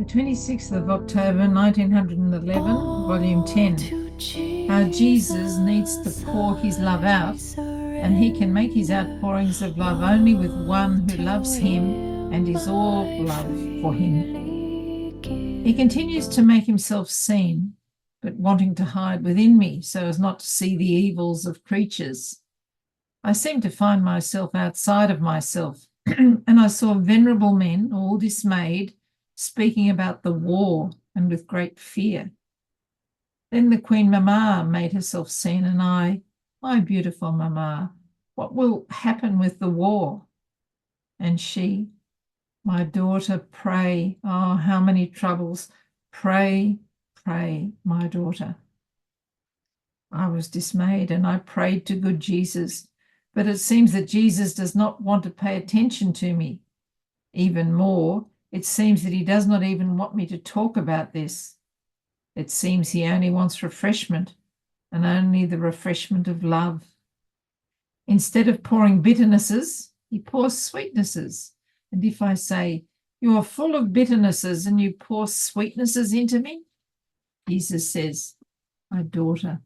The 26th of October, 1911, Volume 10. How Jesus needs to pour his love out, and he can make his outpourings of love only with one who loves him and is all love for him. He continues to make himself seen, but wanting to hide within me so as not to see the evils of creatures. I seem to find myself outside of myself, and I saw venerable men, all dismayed, speaking about the war and with great fear. Then the Queen Mama made herself seen, and I, my beautiful Mama, what will happen with the war? And she, my daughter, pray. Oh, how many troubles. Pray, pray, my daughter. I was dismayed, and I prayed to good Jesus, but it seems that Jesus does not want to pay attention to me. Even more, it seems that he does not even want me to talk about this. It seems he only wants refreshment, and only the refreshment of love. Instead of pouring bitternesses, he pours sweetnesses. And if I say, you are full of bitternesses and you pour sweetnesses into me, Jesus says, my daughter,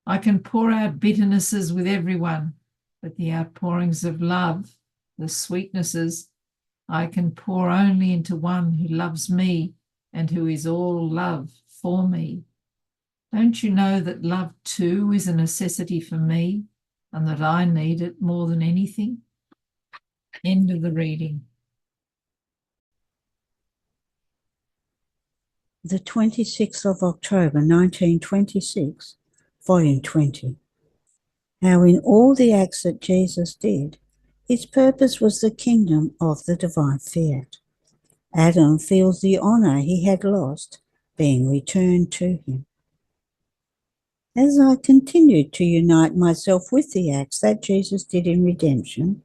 I can pour out bitternesses with everyone, but the outpourings of love, the sweetnesses, I can pour only into one who loves me and who is all love for me. Don't you know that love too is a necessity for me and that I need it more than anything? End of the reading. The 26th of October, 1926, Volume 20. How in all the acts that Jesus did, his purpose was the kingdom of the divine fiat. Adam feels the honour he had lost being returned to him. As I continued to unite myself with the acts that Jesus did in redemption,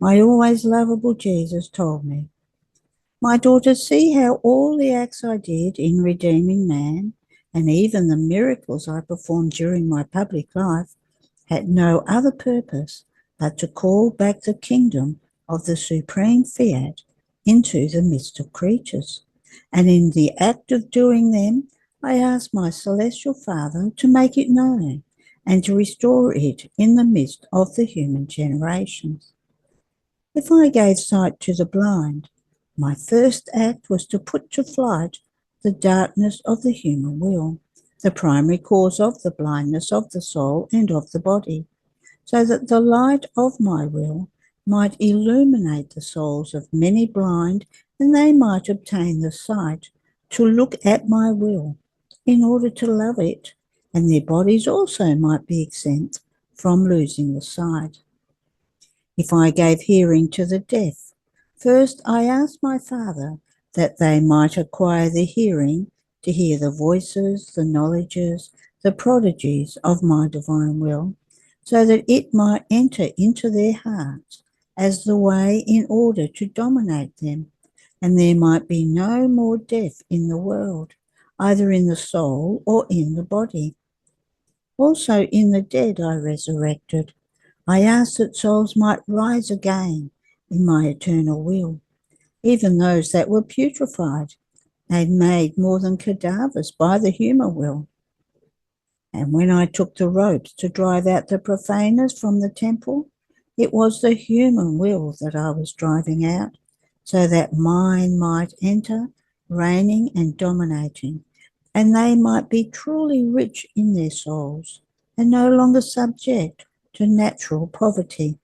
my always lovable Jesus told me, my daughter, see how all the acts I did in redeeming man, and even the miracles I performed during my public life, had no other purpose but to call back the kingdom of the supreme fiat into the midst of creatures. And in the act of doing them, I asked my celestial Father to make it known and to restore it in the midst of the human generations. If I gave sight to the blind, my first act was to put to flight the darkness of the human will, the primary cause of the blindness of the soul and of the body, so that the light of my will might illuminate the souls of many blind, and they might obtain the sight to look at my will in order to love it, and their bodies also might be exempt from losing the sight. If I gave hearing to the deaf, first I asked my Father that they might acquire the hearing to hear the voices, the knowledges, the prodigies of my divine will, so that it might enter into their hearts as the way in order to dominate them, and there might be no more death in the world, either in the soul or in the body. Also in the dead I resurrected. I asked that souls might rise again in my eternal will, even those that were putrefied and made more than cadavers by the human will. And when I took the ropes to drive out the profaners from the temple, it was the human will that I was driving out, so that mine might enter, reigning and dominating, and they might be truly rich in their souls, and no longer subject to natural poverty.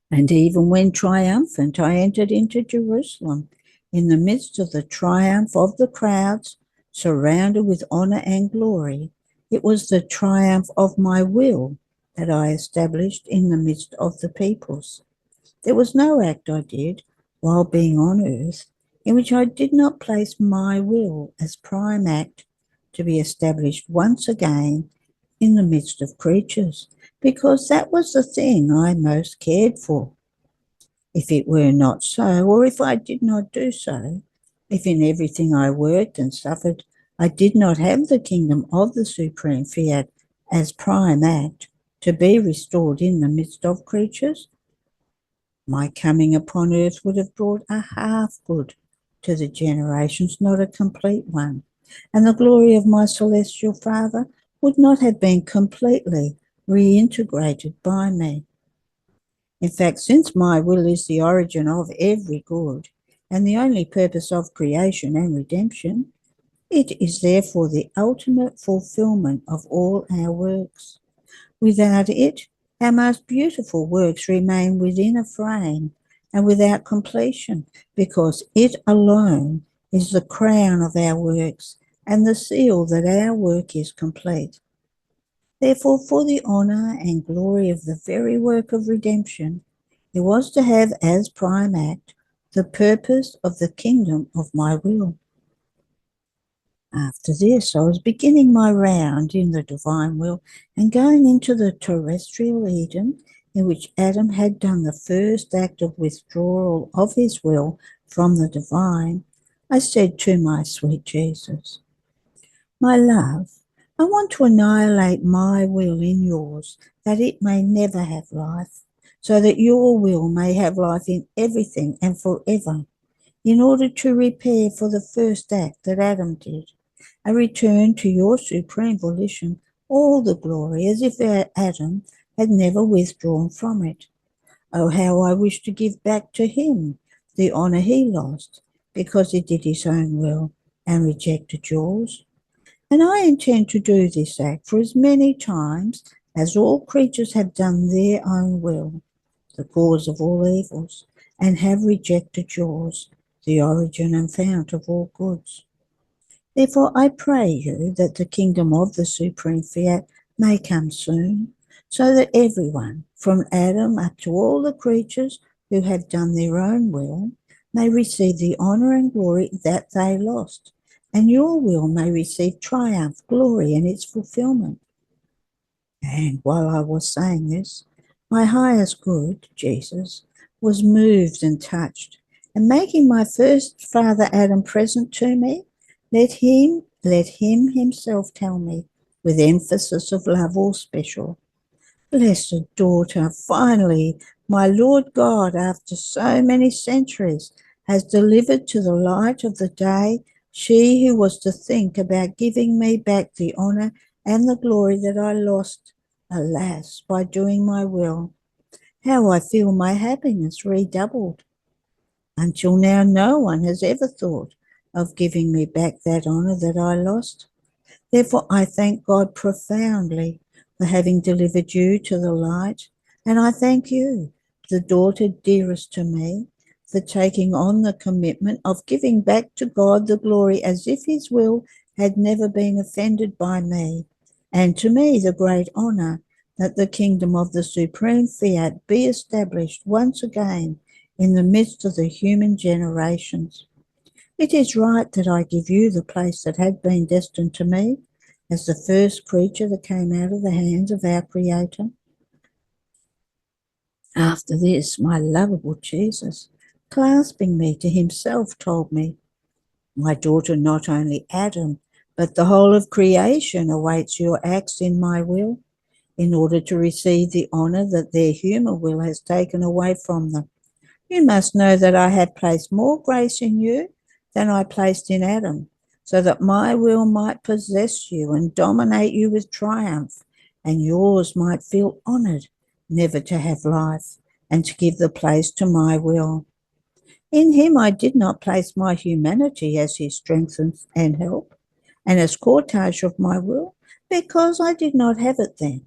And even when triumphant, I entered into Jerusalem in the midst of the triumph of the crowds, surrounded with honour and glory. It was the triumph of my will that I established in the midst of the peoples. There was no act I did while being on earth in which I did not place my will as prime act to be established once again in the midst of creatures, because that was the thing I most cared for. If it were not so, or if I did not do so, if in everything I worked and suffered, I did not have the kingdom of the supreme fiat as prime act to be restored in the midst of creatures, my coming upon earth would have brought a half good to the generations, not a complete one. And the glory of my celestial Father would not have been completely reintegrated by me. In fact, since my will is the origin of every good and the only purpose of creation and redemption, it is therefore the ultimate fulfillment of all our works. Without it, our most beautiful works remain within a frame and without completion, because it alone is the crown of our works and the seal that our work is complete. Therefore, for the honour and glory of the very work of redemption, it was to have as prime act the purpose of the kingdom of my will. After this, I was beginning my round in the divine will and going into the terrestrial Eden, in which Adam had done the first act of withdrawal of his will from the divine. I said to my sweet Jesus, my love, I want to annihilate my will in yours, that it may never have life, so that your will may have life in everything and forever, in order to repair for the first act that Adam did, and return to your supreme volition all the glory, as if Adam had never withdrawn from it. Oh, how I wish to give back to him the honour he lost, because he did his own will and rejected yours. And I intend to do this act for as many times as all creatures have done their own will, the cause of all evils, and have rejected yours, the origin and fount of all goods. Therefore I pray you that the kingdom of the supreme fiat may come soon, so that everyone, from Adam up to all the creatures who have done their own will, may receive the honour and glory that they lost, and your will may receive triumph, glory, and its fulfillment. And while I was saying this, my highest good, Jesus, was moved and touched, and making my first father Adam present to me, let him himself tell me, with emphasis of love all special, blessed daughter, finally, my Lord God, after so many centuries, has delivered to the light of the day she who was to think about giving me back the honour and the glory that I lost, alas, by doing my will. How I feel my happiness redoubled. Until now, no one has ever thought of giving me back that honour that I lost. Therefore, I thank God profoundly for having delivered you to the light, and I thank you, the daughter dearest to me, for taking on the commitment of giving back to God the glory as if his will had never been offended by me, and to me the great honour that the kingdom of the supreme fiat be established once again in the midst of the human generations. It is right that I give you the place that had been destined to me as the first creature that came out of the hands of our Creator. After this, my lovable Jesus, clasping me to himself, told me, my daughter, not only Adam, but the whole of creation awaits your acts in my will, in order to receive the honour that their human will has taken away from them. You must know that I have placed more grace in you than I placed in Adam, so that my will might possess you and dominate you with triumph, and yours might feel honoured never to have life, and to give the place to my will. In him I did not place my humanity as his strength and help, and as cortege of my will, because I did not have it then.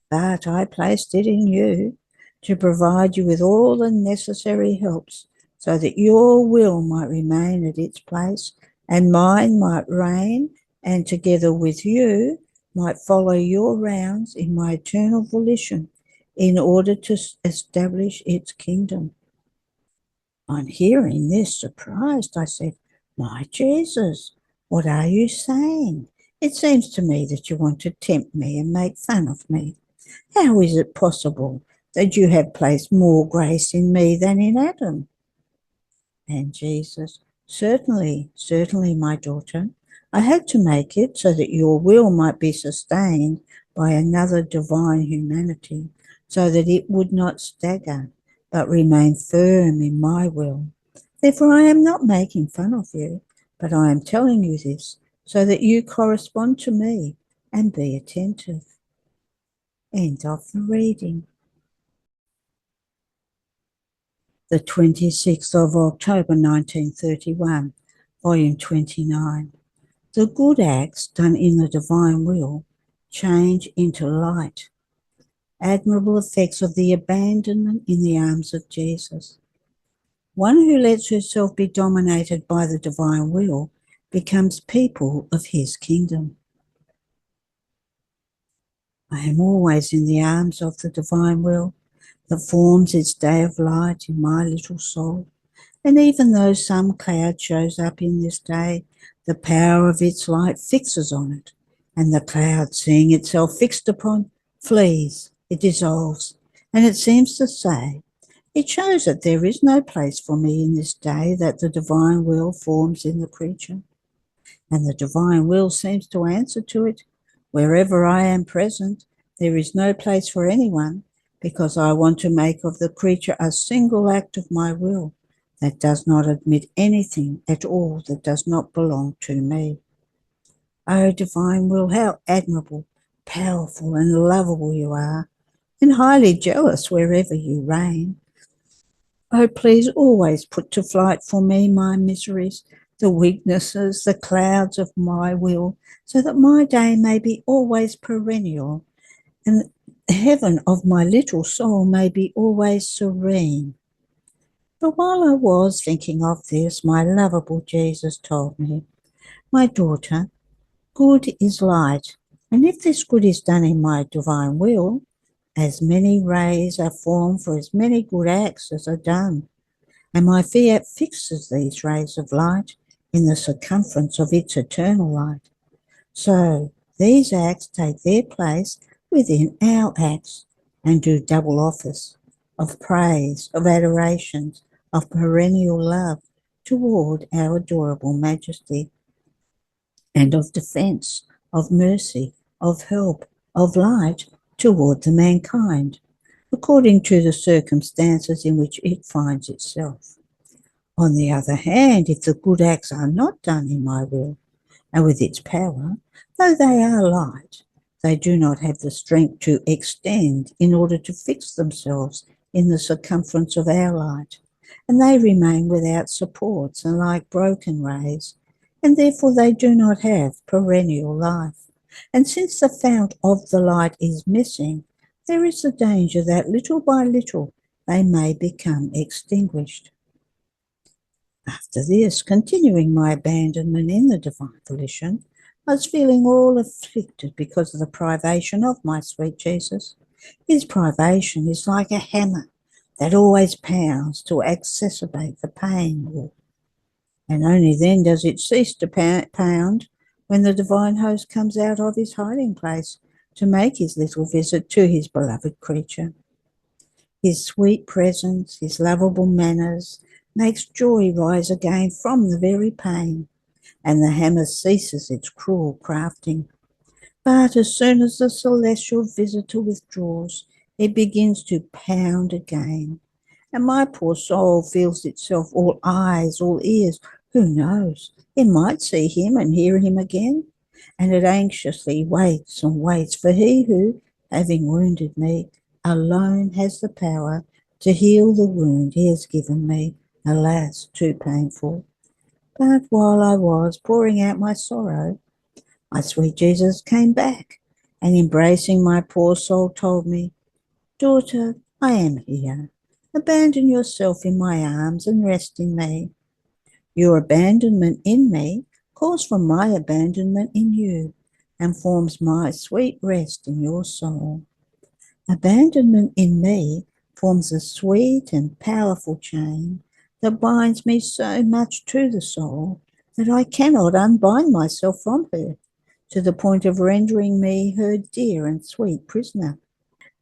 But I placed it in you, to provide you with all the necessary helps, so that your will might remain at its place, and mine might reign, and together with you might follow your rounds in my eternal volition, in order to establish its kingdom. On hearing this, surprised, I said, my Jesus, what are you saying? It seems to me that you want to tempt me and make fun of me. How is it possible that you have placed more grace in me than in Adam? And Jesus, certainly, my daughter, I had to make it so that your will might be sustained by another divine humanity, so that it would not stagger, but remain firm in my will. Therefore, I am not making fun of you, but I am telling you this so that you correspond to me and be attentive. End of the reading. The 26th of October 1931, volume 29. The good acts done in the divine will change into light. Admirable effects of the abandonment in the arms of Jesus. One who lets herself be dominated by the divine will becomes people of his kingdom. I am always in the arms of the divine will that forms its day of light in my little soul. And even though some cloud shows up in this day, the power of its light fixes on it, and the cloud, seeing itself fixed upon, flees, it dissolves, and it seems to say, it shows that there is no place for me in this day that the divine will forms in the creature. And the divine will seems to answer to it, wherever I am present, there is no place for anyone, because I want to make of the creature a single act of my will that does not admit anything at all that does not belong to me. O divine will, how admirable, powerful, and lovable you are, and highly jealous wherever you reign. Oh, please always put to flight for me my miseries, the weaknesses, the clouds of my will, so that my day may be always perennial, and the heaven of my little soul may be always serene. But while I was thinking of this, my lovable Jesus told me, my daughter, good is light, and if this good is done in my divine will, as many rays are formed for as many good acts as are done, and my fiat fixes these rays of light in the circumference of its eternal light. So these acts take their place within our acts and do double office of praise, of adorations, of perennial love toward our adorable Majesty, and of defence, of mercy, of help, of light toward the mankind, according to the circumstances in which it finds itself. On the other hand, if the good acts are not done in my will and with its power, though they are light, they do not have the strength to extend in order to fix themselves in the circumference of our light, and they remain without supports and like broken rays, and therefore they do not have perennial life. And since the fount of the light is missing, there is the danger that little by little they may become extinguished. After this, continuing my abandonment in the divine volition, I was feeling all afflicted because of the privation of my sweet Jesus. His privation is like a hammer that always pounds to exacerbate the pain, and only then does it cease to pound when the divine host comes out of his hiding place to make his little visit to his beloved creature. His sweet presence, his lovable manners, makes joy rise again from the very pain, and the hammer ceases its cruel crafting. But as soon as the celestial visitor withdraws, it begins to pound again, and my poor soul feels itself all eyes, all ears. Who knows? It might see him and hear him again, and it anxiously waits and waits for he who, having wounded me, alone has the power to heal the wound he has given me, alas, too painful. But while I was pouring out my sorrow, my sweet Jesus came back, and embracing my poor soul told me, daughter, I am here. Abandon yourself in my arms and rest in me. Your abandonment in me calls for my abandonment in you, and forms my sweet rest in your soul. Abandonment in me forms a sweet and powerful chain that binds me so much to the soul that I cannot unbind myself from her, to the point of rendering me her dear and sweet prisoner.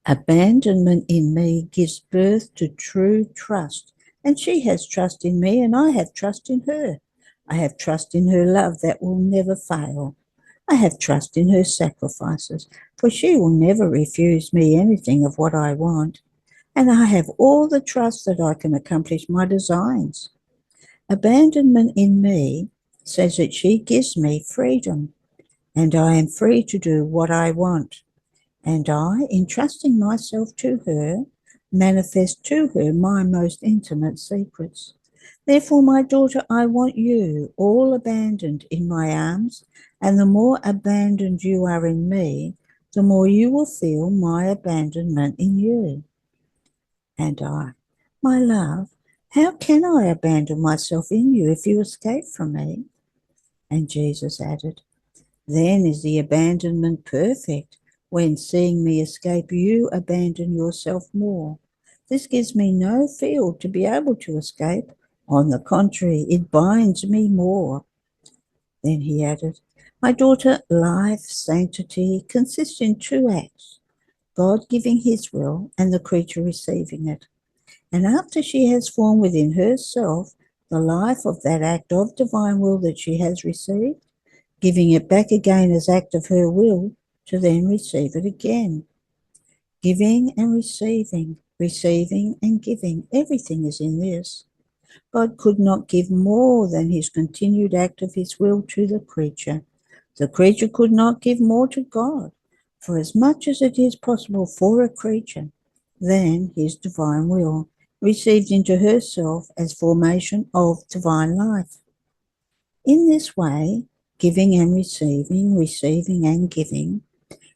Abandonment in me gives birth to true trust, and she has trust in me, and I have trust in her. I have trust in her love that will never fail. I have trust in her sacrifices, for she will never refuse me anything of what I want, and I have all the trust that I can accomplish my designs. Abandonment in me says that she gives me freedom, and I am free to do what I want. And I, entrusting myself to her, manifest to her my most intimate secrets. Therefore, my daughter, I want you all abandoned in my arms, and the more abandoned you are in me, the more you will feel my abandonment in you. And I, my love, how can I abandon myself in you if you escape from me? And Jesus added, then is the abandonment perfect, when seeing me escape, you abandon yourself more. This gives me no field to be able to escape. On the contrary, it binds me more. Then he added, my daughter, life, sanctity consists in two acts, God giving his will and the creature receiving it. And after she has formed within herself the life of that act of divine will that she has received, giving it back again as act of her will, to then receive it again. Giving and receiving and giving, everything is in this. God could not give more than his continued act of his will to the creature. The creature could not give more to God, for as much as it is possible for a creature, then his divine will, received into herself as formation of divine life. In this way, giving and receiving and giving,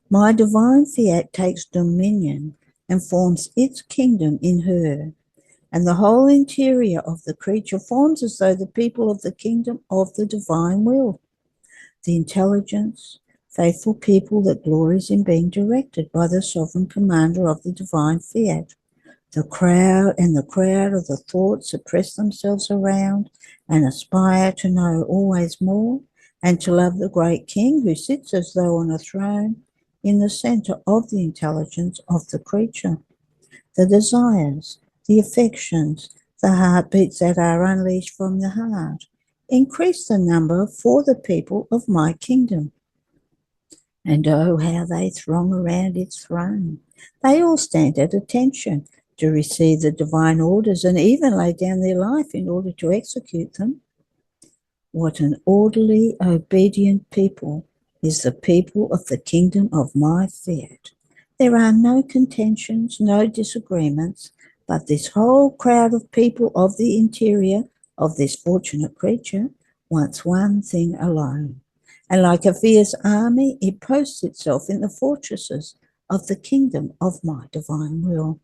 my divine fiat takes dominion and forms its kingdom in her, and the whole interior of the creature forms as though the people of the kingdom of the divine will, the intelligence, faithful people that glories in being directed by the sovereign commander of the divine fiat. The crowd of the thoughts that press themselves around and aspire to know always more and to love the great king who sits as though on a throne in the center of the intelligence of the creature. The desires, the affections, the heartbeats that are unleashed from the heart increase the number for the people of my kingdom. And oh, how they throng around its throne. They all stand at attention to receive the divine orders and even lay down their life in order to execute them. What an orderly, obedient people is the people of the kingdom of my fiat. There are no contentions, no disagreements, but this whole crowd of people of the interior of this fortunate creature wants one thing alone. And like a fierce army, it posts itself in the fortresses of the kingdom of my divine will.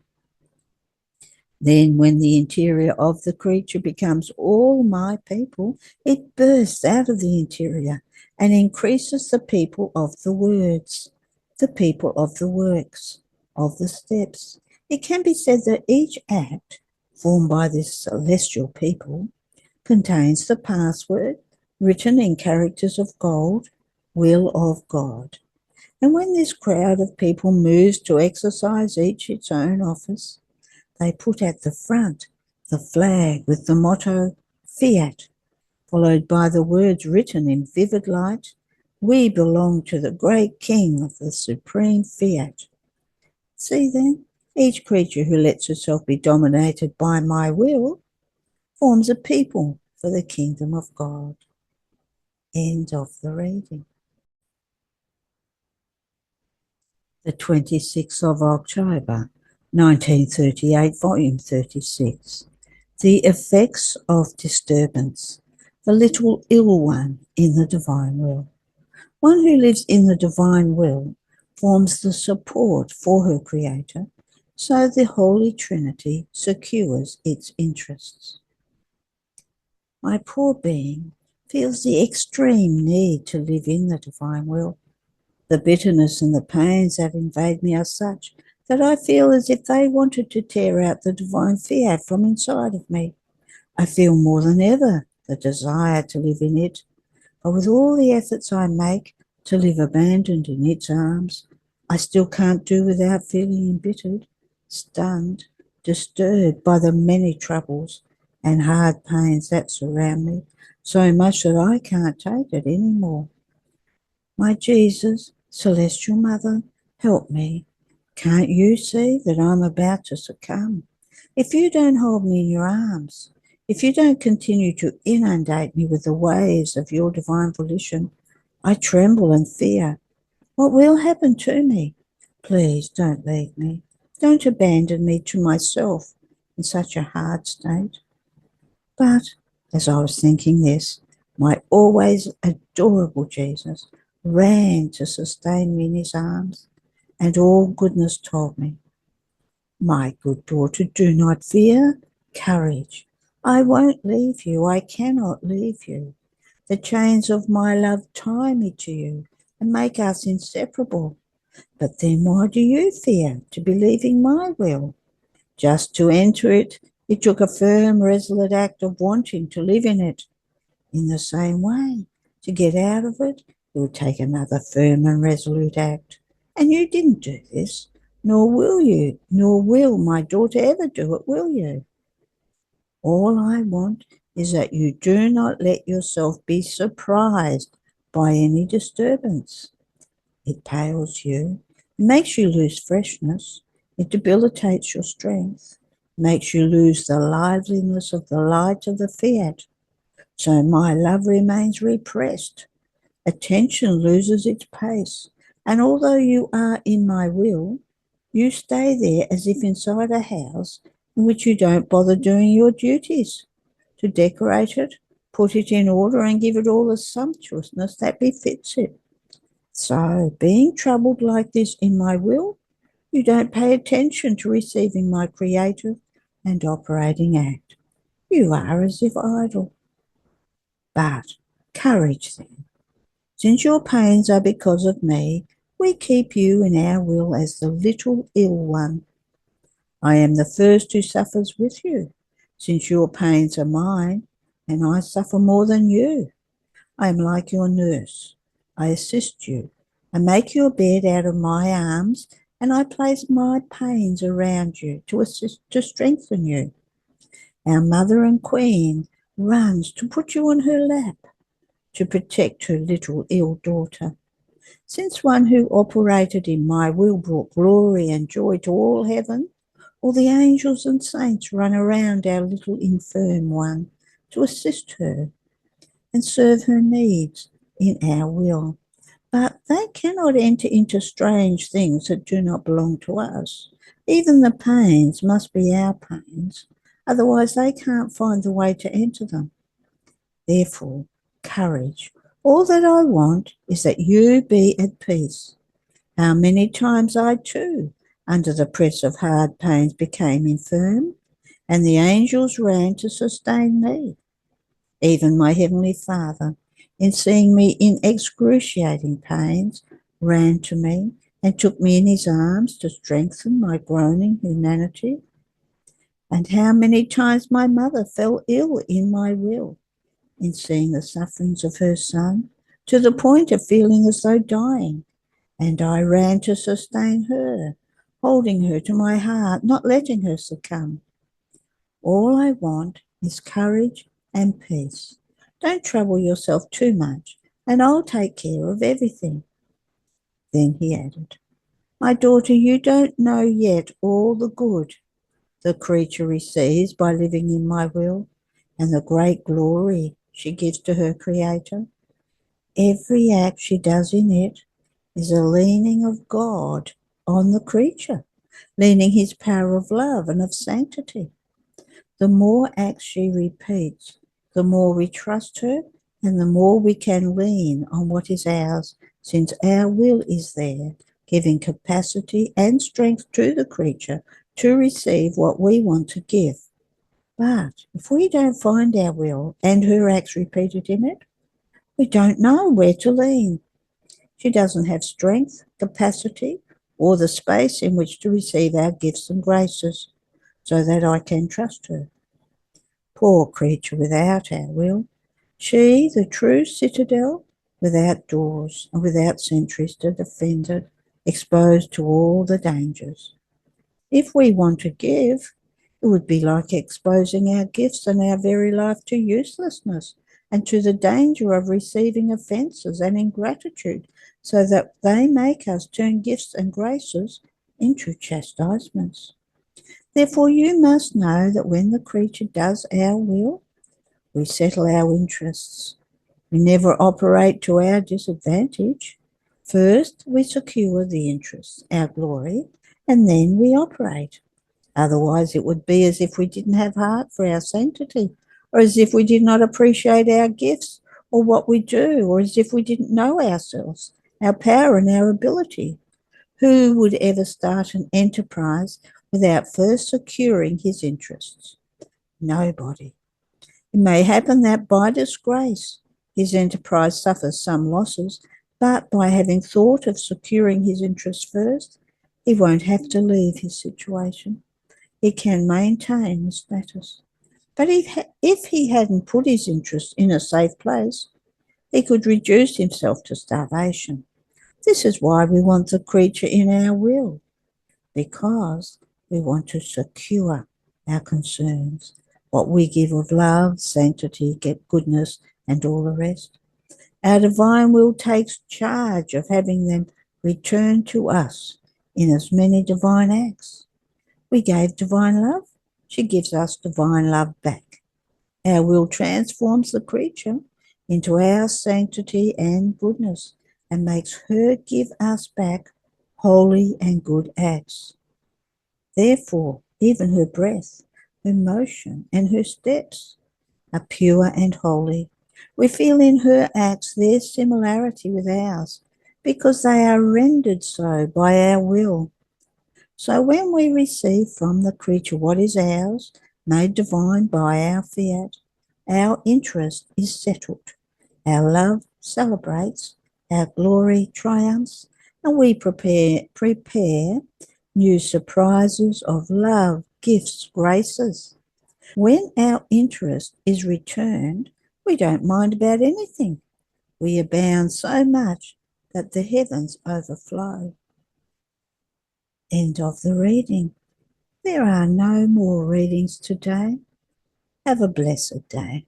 Then, when the interior of the creature becomes all my people, it bursts out of the interior and increases the people of the words, the people of the works, of the steps. It can be said that each act formed by this celestial people contains the password written in characters of gold, will of God. And when this crowd of people moves to exercise each its own office, they put at the front the flag with the motto Fiat, followed by the words written in vivid light, we belong to the great King of the supreme Fiat. See then, each creature who lets herself be dominated by my will forms a people for the kingdom of God. End of the reading. The 26th of October, 1938, volume 36. The effects of disturbance, the little ill one in the divine will. One who lives in the divine will forms the support for her creator, so the Holy Trinity secures its interests. My poor being feels the extreme need to live in the divine will. The bitterness and the pains that invade me are such that I feel as if they wanted to tear out the divine fiat from inside of me. I feel more than ever the desire to live in it, but with all the efforts I make to live abandoned in its arms, I still can't do without feeling embittered, stunned, disturbed by the many troubles and hard pains that surround me, so much that I can't take it any more. My Jesus, Celestial Mother, help me. Can't you see that I'm about to succumb? If you don't hold me in your arms, If you don't continue to inundate me with the waves of your divine volition, I tremble and fear. What will happen to me? Please don't leave me. Don't abandon me to myself in such a hard state. But as I was thinking this, my always adorable Jesus ran to sustain me in his arms, and all goodness told me, my good daughter, do not fear. Courage. I won't leave you. I cannot leave you. The chains of my love tie me to you and make us inseparable. But then why do you fear to be leaving my will? Just to enter it, it took a firm, resolute act of wanting to live in it. In the same way, to get out of it, it would take another firm and resolute act. And you didn't do this, nor will you, nor will my daughter ever do it, will you? All I want is that you do not let yourself be surprised by any disturbance. It pales you, makes you lose freshness, it debilitates your strength, makes you lose the liveliness of the light of the fiat. So my love remains repressed. Attention loses its pace, and although you are in my will, you stay there as if inside a house in which you don't bother doing your duties. To decorate it, put it in order, and give it all the sumptuousness that befits it. So, being troubled like this in my will, you don't pay attention to receiving my creative and operating act. You are as if idle. But courage then. Since your pains are because of me, we keep you in our will as the little ill one. I am the first who suffers with you, since your pains are mine, and I suffer more than you. I am like your nurse. I assist you. I make your bed out of my arms, and I place my pains around you to assist, to strengthen you. Our mother and queen runs to put you on her lap, to protect her little ill daughter. Since one who operated in my will brought glory and joy to all heaven, all the angels and saints run around our little infirm one to assist her and serve her needs in our will. But they cannot enter into strange things that do not belong to us. Even the pains must be our pains, otherwise they can't find the way to enter them. Therefore, courage. All that I want is that you be at peace. How many times I too, under the press of hard pains, became infirm, and the angels ran to sustain me. Even my heavenly Father, in seeing me in excruciating pains, ran to me and took me in his arms to strengthen my groaning humanity. And how many times my mother fell ill in my will, in seeing the sufferings of her son, to the point of feeling as though dying, and I ran to sustain her, holding her to my heart, not letting her succumb. All I want is courage and peace. Don't trouble yourself too much, and I'll take care of everything. Then he added, my daughter, you don't know yet all the good the creature receives by living in my will, and the great glory she gives to her Creator. Every act she does in it is a leaning of God on the creature, leaning his power of love and of sanctity. The more acts she repeats, the more we trust her, and the more we can lean on what is ours, since our will is there, giving capacity and strength to the creature to receive what we want to give. But if we don't find our will and her acts repeated in it, we don't know where to lean. She doesn't have strength, capacity, or the space in which to receive our gifts and graces, so that I can trust her. Poor creature without our will, she, the true citadel, without doors and without sentries to defend it, exposed to all the dangers. If we want to give, it would be like exposing our gifts and our very life to uselessness and to the danger of receiving offences and ingratitude, so that they make us turn gifts and graces into chastisements. Therefore you must know that when the creature does our will, we settle our interests. We never operate to our disadvantage. First, we secure the interests, our glory, and then we operate. Otherwise, it would be as if we didn't have heart for our sanctity, or as if we did not appreciate our gifts or what we do, or as if we didn't know ourselves, our power and our ability. Who would ever start an enterprise without first securing his interests? Nobody. It may happen that by disgrace his enterprise suffers some losses, but by having thought of securing his interests first, he won't have to leave his situation. He can maintain the status. But if he hadn't put his interests in a safe place, he could reduce himself to starvation. This is why we want the creature in our will, because we want to secure our concerns, what we give of love, sanctity, goodness, and all the rest. Our divine will takes charge of having them returned to us in as many divine acts. We gave divine love, she gives us divine love back. Our will transforms the creature into our sanctity and goodness and makes her give us back holy and good acts. Therefore, even her breath, her motion, and her steps are pure and holy. We feel in her acts their similarity with ours because they are rendered so by our will. So when we receive from the creature what is ours, made divine by our fiat, our interest is settled. Our love celebrates, our glory triumphs, and we prepare new surprises of love, gifts, graces. When our interest is returned, we don't mind about anything. We abound so much that the heavens overflow. End of the reading. There are no more readings today. Have a blessed day.